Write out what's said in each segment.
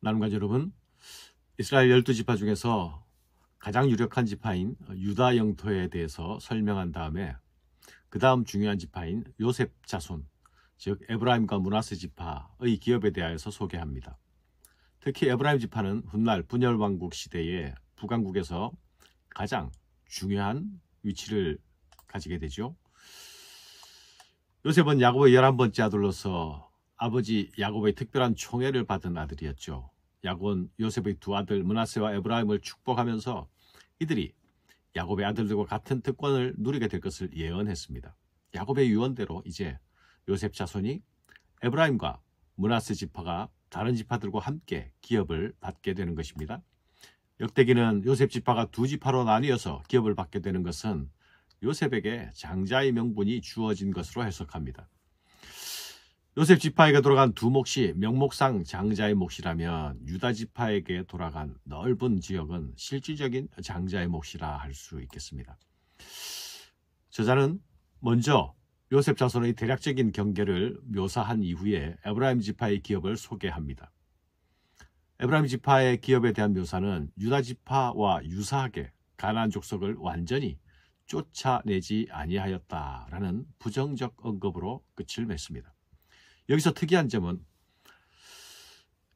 나눔가족 여러분, 이스라엘 12지파 중에서 가장 유력한 지파인 유다 영토에 대해서 설명한 다음에 그 다음 중요한 지파인 요셉 자손, 즉 에브라임과 므낫세 지파의 기업에 대하여서 소개합니다. 특히 에브라임 지파는 훗날 분열 왕국 시대에 북왕국에서 가장 중요한 위치를 가지게 되죠. 요셉은 야곱의 11번째 아들로서 아버지 야곱의 특별한 총애를 받은 아들이었죠. 야곱은 요셉의 두 아들 므낫세와 에브라임을 축복하면서 이들이 야곱의 아들들과 같은 특권을 누리게 될 것을 예언했습니다. 야곱의 유언대로 이제 요셉 자손이 에브라임과 므낫세 지파가 다른 지파들과 함께 기업을 받게 되는 것입니다. 역대기는 요셉 지파가 두 지파로 나뉘어서 기업을 받게 되는 것은 요셉에게 장자의 명분이 주어진 것으로 해석합니다. 요셉 지파에게 돌아간 두 몫이 명목상 장자의 몫이라면 유다 지파에게 돌아간 넓은 지역은 실질적인 장자의 몫이라 할 수 있겠습니다. 저자는 먼저 요셉 자손의 대략적인 경계를 묘사한 이후에 에브라임 지파의 기업을 소개합니다. 에브라임 지파의 기업에 대한 묘사는 유다 지파와 유사하게 가나안 족속을 완전히 쫓아내지 아니하였다라는 부정적 언급으로 끝을 맺습니다. 여기서 특이한 점은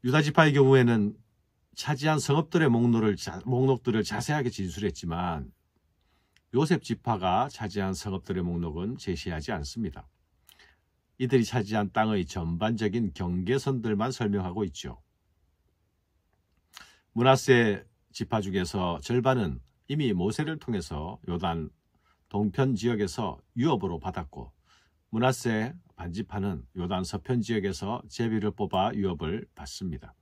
유다 지파의 경우에는 차지한 성읍들의 목록들을 자세하게 진술했지만 요셉 지파가 차지한 성읍들의 목록은 제시하지 않습니다. 이들이 차지한 땅의 전반적인 경계선들만 설명하고 있죠. 므낫세 지파 중에서 절반은 이미 모세를 통해서 요단 동편 지역에서 유업으로 받았고 므낫세 반지파는 요단 서편 지역에서 제비를 뽑아 유업을 받습니다.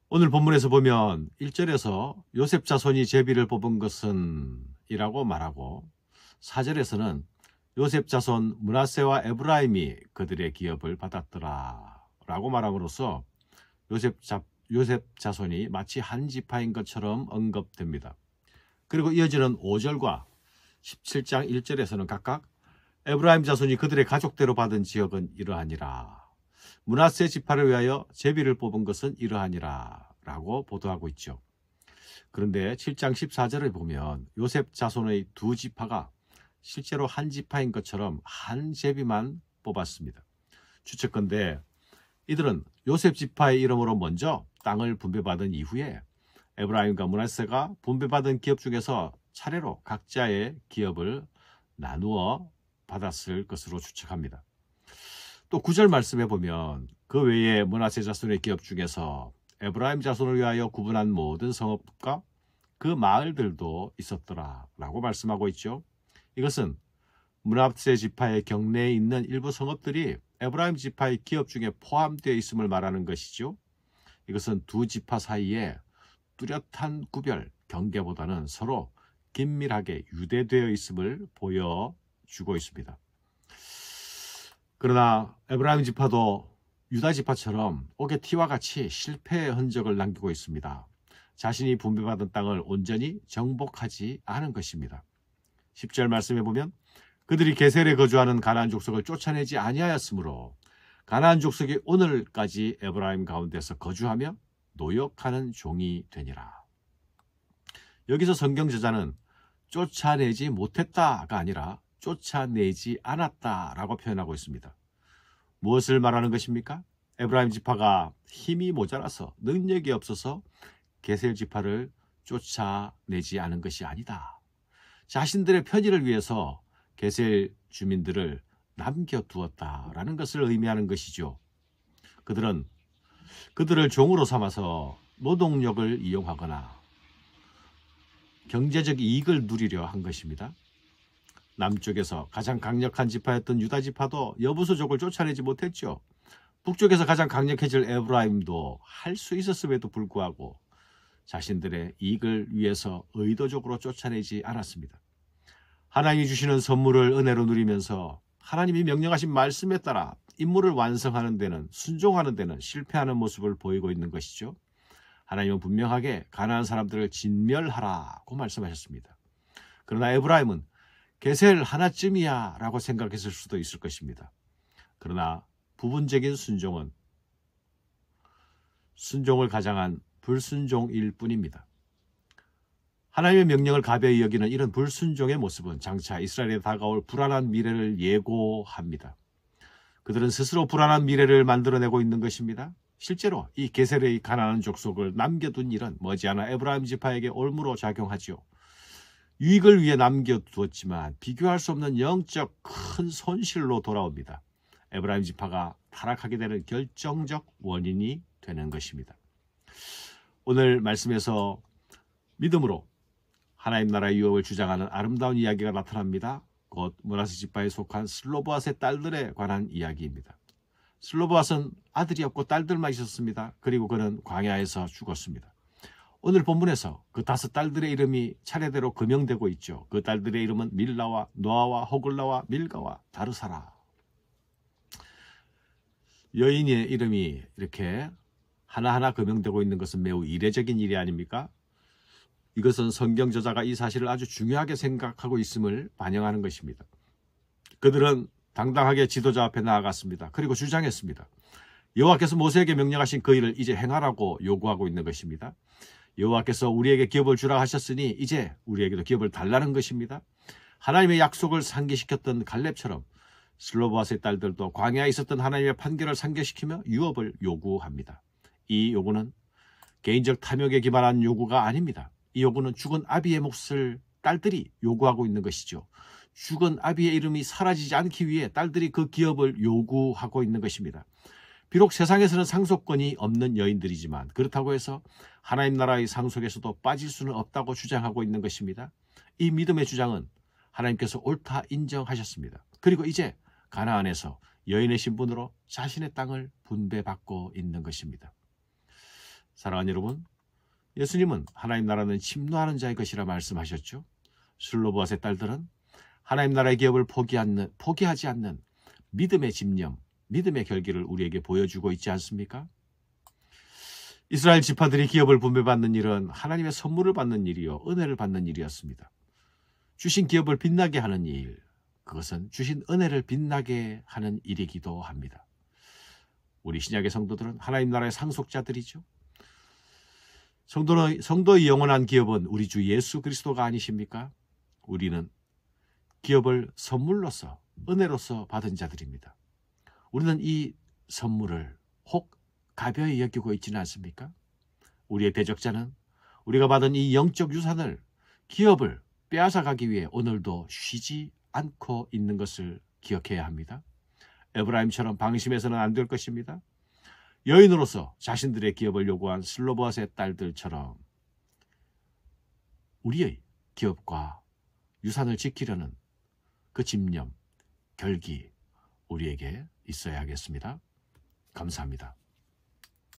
오늘 본문에서 보면 1절에서 요셉 자손이 제비를 뽑은 것은 이라고 말하고 4절에서는 요셉 자손 므낫세와 에브라임이 그들의 기업을 받았더라 라고 말함으로써 요셉 자손이 마치 한 지파인 것처럼 언급됩니다. 그리고 이어지는 5절과 17장 1절에서는 각각 에브라임 자손이 그들의 가족대로 받은 지역은 이러하니라, 므낫세 지파를 위하여 제비를 뽑은 것은 이러하니라 라고 보도하고 있죠. 그런데 7장 14절을 보면 요셉 자손의 두 지파가 실제로 한 지파인 것처럼 한 제비만 뽑았습니다. 추측컨대 이들은 요셉 지파의 이름으로 먼저 땅을 분배받은 이후에 에브라임과 므낫세가 분배받은 기업 중에서 차례로 각자의 기업을 나누어 받았을 것으로 추측합니다. 또 9절 말씀해 보면 그 외에 므낫세 자손의 기업 중에서 에브라임 자손을 위하여 구분한 모든 성읍과 그 마을들도 있었더라 라고 말씀하고 있죠. 이것은 므낫세 지파의 경내에 있는 일부 성읍들이 에브라임 지파의 기업 중에 포함되어 있음을 말하는 것이죠. 이것은 두 지파 사이에 뚜렷한 구별, 경계보다는 서로 긴밀하게 유대되어 있음을 보여주고 있습니다. 그러나 에브라임 지파도 유다 지파처럼 옥의 티와 같이 실패의 흔적을 남기고 있습니다. 자신이 분배받은 땅을 온전히 정복하지 않은 것입니다. 10절 말씀해 보면 그들이 게셀에 거주하는 가나안 족속을 쫓아내지 아니하였으므로 가나안 족속이 오늘까지 에브라임 가운데서 거주하며 노역하는 종이 되니라. 여기서 성경 저자는 쫓아내지 못했다가 아니라 쫓아내지 않았다라고 표현하고 있습니다. 무엇을 말하는 것입니까? 에브라임 지파가 힘이 모자라서 능력이 없어서 게셀 지파를 쫓아내지 않은 것이 아니다. 자신들의 편의를 위해서 게셀 주민들을 남겨두었다라는 것을 의미하는 것이죠. 그들은 그들을 종으로 삼아서 노동력을 이용하거나 경제적 이익을 누리려 한 것입니다. 남쪽에서 가장 강력한 지파였던 유다 지파도 여부수족을 쫓아내지 못했죠. 북쪽에서 가장 강력해질 에브라임도 할 수 있었음에도 불구하고 자신들의 이익을 위해서 의도적으로 쫓아내지 않았습니다. 하나님이 주시는 선물을 은혜로 누리면서 하나님이 명령하신 말씀에 따라 임무를 완성하는 데는, 순종하는 데는 실패하는 모습을 보이고 있는 것이죠. 하나님은 분명하게 가나안 사람들을 진멸하라고 말씀하셨습니다. 그러나 에브라임은 게셀 하나쯤이야 라고 생각했을 수도 있을 것입니다. 그러나 부분적인 순종은 순종을 가장한 불순종일 뿐입니다. 하나님의 명령을 가벼이 여기는 이런 불순종의 모습은 장차 이스라엘에 다가올 불안한 미래를 예고합니다. 그들은 스스로 불안한 미래를 만들어내고 있는 것입니다. 실제로 이 게셀의 가난한 족속을 남겨둔 일은 머지않아 에브라임 지파에게 올무로 작용하지요. 유익을 위해 남겨두었지만 비교할 수 없는 영적 큰 손실로 돌아옵니다. 에브라임 지파가 타락하게 되는 결정적 원인이 되는 것입니다. 오늘 말씀에서 믿음으로 하나님 나라의 유업을 주장하는 아름다운 이야기가 나타납니다. 곧 므낫세 지파에 속한 슬로보앗의 딸들에 관한 이야기입니다. 슬로보앗은 아들이 없고 딸들만 있었습니다. 그리고 그는 광야에서 죽었습니다. 오늘 본문에서 그 5 딸들의 이름이 차례대로 거명되고 있죠. 그 딸들의 이름은 밀라와 노아와 호글라와 밀가와 다르사라. 여인의 이름이 이렇게 하나하나 거명되고 있는 것은 매우 이례적인 일이 아닙니까? 이것은 성경 저자가 이 사실을 아주 중요하게 생각하고 있음을 반영하는 것입니다. 그들은 당당하게 지도자 앞에 나아갔습니다. 그리고 주장했습니다. 여호와께서 모세에게 명령하신 그 일을 이제 행하라고 요구하고 있는 것입니다. 여호와께서 우리에게 기업을 주라 하셨으니 이제 우리에게도 기업을 달라는 것입니다. 하나님의 약속을 상기시켰던 갈렙처럼 슬로보앗의 딸들도 광야에 있었던 하나님의 판결을 상기시키며 유업을 요구합니다. 이 요구는 개인적 탐욕에 기반한 요구가 아닙니다. 이 요구는 죽은 아비의 몫을 딸들이 요구하고 있는 것이죠. 죽은 아비의 이름이 사라지지 않기 위해 딸들이 그 기업을 요구하고 있는 것입니다. 비록 세상에서는 상속권이 없는 여인들이지만 그렇다고 해서 하나님 나라의 상속에서도 빠질 수는 없다고 주장하고 있는 것입니다. 이 믿음의 주장은 하나님께서 옳다 인정하셨습니다. 그리고 이제 가나안에서 여인의 신분으로 자신의 땅을 분배받고 있는 것입니다. 사랑하는 여러분, 예수님은 하나님 나라는 침노하는 자의 것이라 말씀하셨죠. 슬로보앗의 딸들은 하나님 나라의 기업을 포기하지 않는 믿음의 집념, 믿음의 결기를 우리에게 보여주고 있지 않습니까? 이스라엘 지파들이 기업을 분배받는 일은 하나님의 선물을 받는 일이요, 은혜를 받는 일이었습니다. 주신 기업을 빛나게 하는 일, 그것은 주신 은혜를 빛나게 하는 일이기도 합니다. 우리 신약의 성도들은 하나님 나라의 상속자들이죠. 성도의 영원한 기업은 우리 주 예수 그리스도가 아니십니까? 우리는 기업을 선물로서, 은혜로서 받은 자들입니다. 우리는 이 선물을 혹 가벼이 여기고 있지는 않습니까? 우리의 대적자는 우리가 받은 이 영적 유산을, 기업을 빼앗아가기 위해 오늘도 쉬지 않고 있는 것을 기억해야 합니다. 에브라임처럼 방심해서는 안 될 것입니다. 여인으로서 자신들의 기업을 요구한 슬로보앗의 딸들처럼 우리의 기업과 유산을 지키려는 그 집념, 결기 우리에게 있어야 하겠습니다. 감사합니다.